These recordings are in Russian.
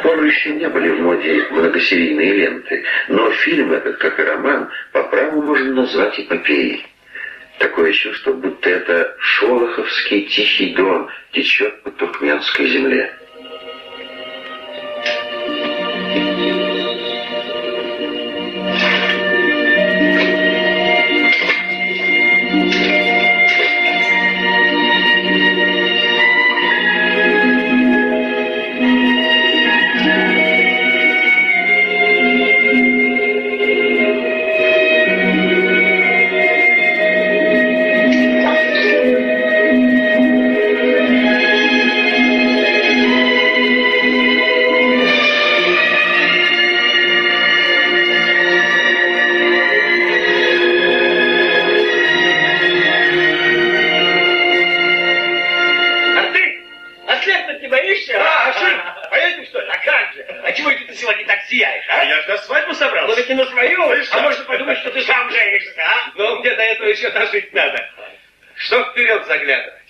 Порой еще не были в моде многосерийные ленты, но фильм этот, как и роман, по праву можно назвать эпопеей. Такое чувство, будто это шолоховский Тихий Дон течет по туркменской земле. Жить надо. Что вперед заглядывать?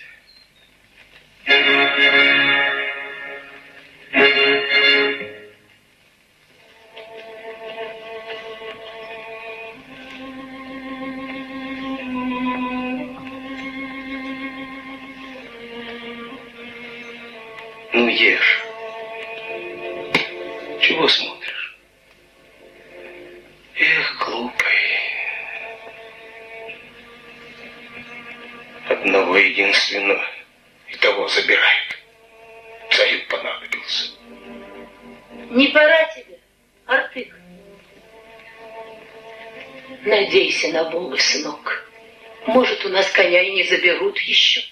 Ну, ешь. Чего смотришь? Эх, глупый. Одного единственного и того забирают. Царю понадобился. Не пора тебе, Артык. Надейся на Бога, сынок. Может, у нас коня и не заберут еще.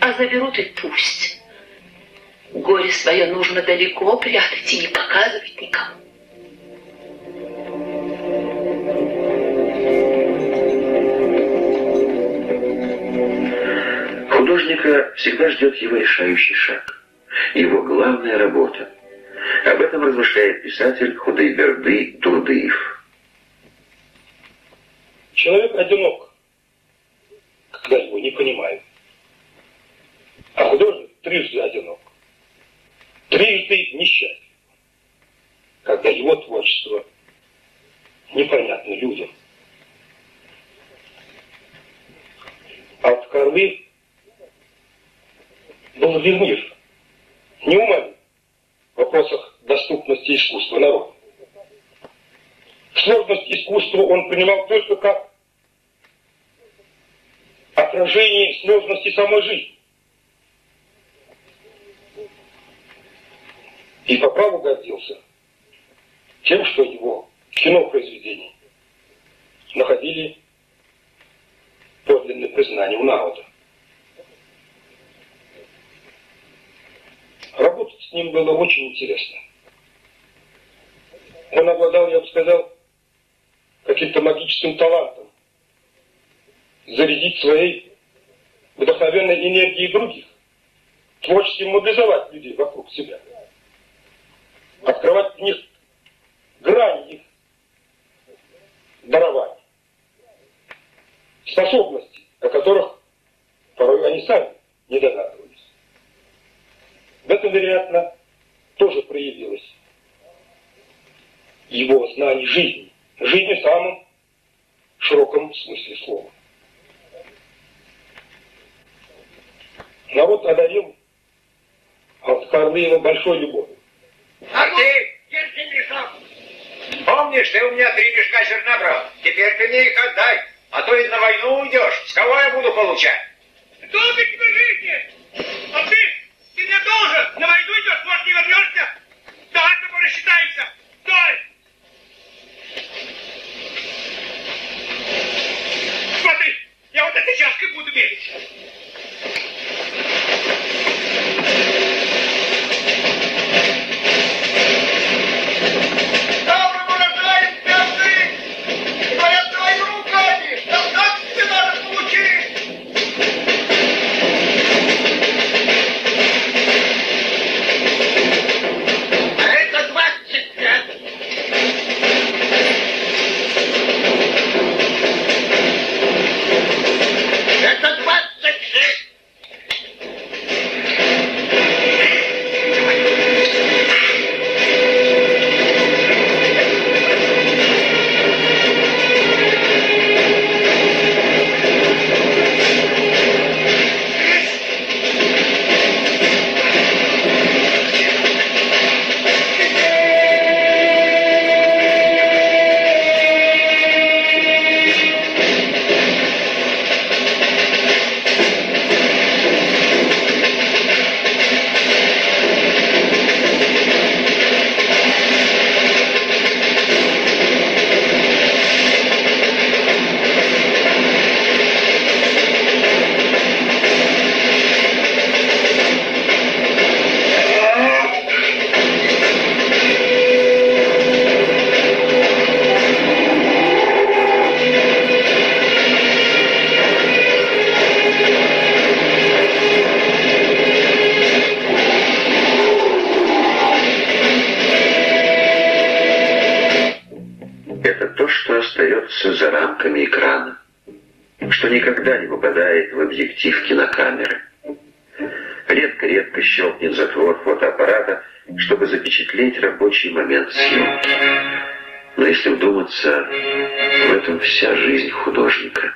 А заберут и пусть. Горе свое нужно далеко прятать и не показывать никому. Художника всегда ждет его решающий шаг, его главная работа. Об этом размышляет писатель Худайберды Дурдыев. Человек одинок, когда его не понимают. А художник трижды одинок, трижды несчастлив, когда его творчество непонятно людям. Алткарлы был ревнив, неумолим в вопросах доступности искусства народу. Сложность искусства он принимал только как отражение сложности самой жизни. И по праву гордился тем, что его кинопроизведения находили подлинное признание у народа. Работать с ним было очень интересно. Он обладал, я бы сказал, каким-то магическим талантом зарядить своей вдохновенной энергией других, творчески мобилизовать людей вокруг себя, открывать в них грани их дарований, способностей, о которых порой они сами не догадывались. В этом, вероятно, тоже проявилось его знание жизни, жизни в самом широком смысле слова. Народ одарил Алткарлыева большой любовью. Артик, держи мешок. Помнишь, ты у меня 3 мешка зерна брал? Теперь ты мне их отдай, а то и на войну уйдешь. С кого я буду получать? Долго тебе жизни! А ты мне должен! На войну идешь, может, не вернешься? Давай с тобой рассчитаемся! Стой! Смотри, я вот этой чашкой буду мерить. съемками экрана, что никогда не попадает в объектив кинокамеры. Редко-редко щелкнет затвор фотоаппарата, чтобы запечатлеть рабочий момент съемки. Но если вдуматься, в этом вся жизнь художника.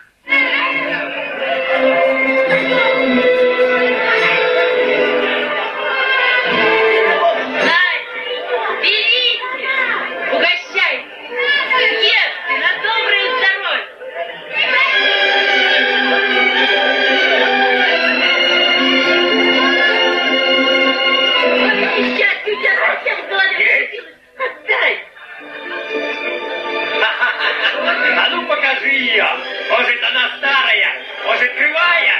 А ну покажи ее! Может, она старая, может, кривая?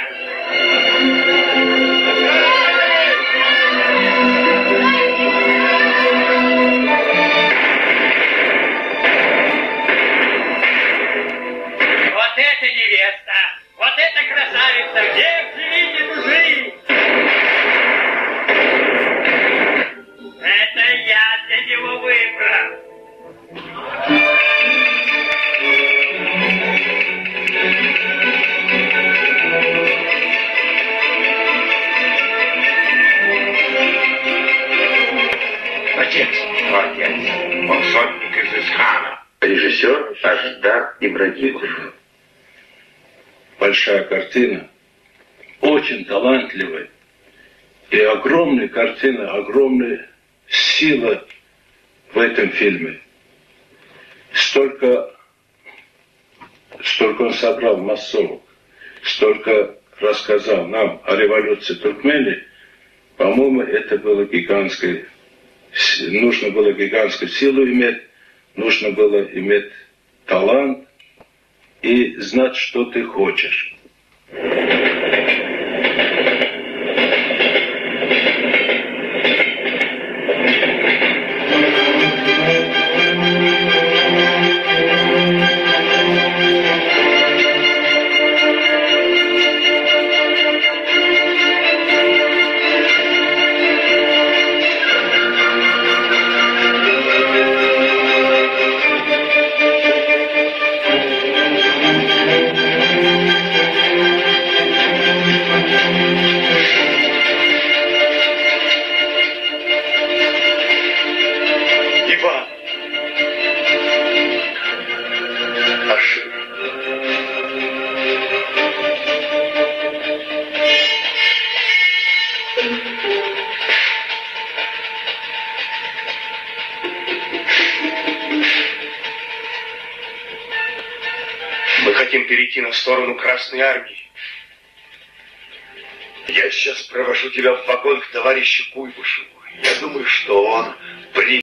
Вот это невеста! Вот это красавица! Где взялите мужи? Это я для него выбрал! Отец, он сотник из Исхана. Режиссер Аждар Ибрагимов. Большая картина, очень талантливая. И огромная картина, огромная сила в этом фильме. Столько он собрал массовок, столько рассказал нам о революции Туркмении. По-моему, это было гигантское. Нужно было гигантскую силу иметь, нужно было иметь талант и знать, что ты хочешь. Мы хотим перейти на сторону Красной Армии. Я сейчас провожу тебя в вагон к товарищу Куйбышеву. Я думаю, что он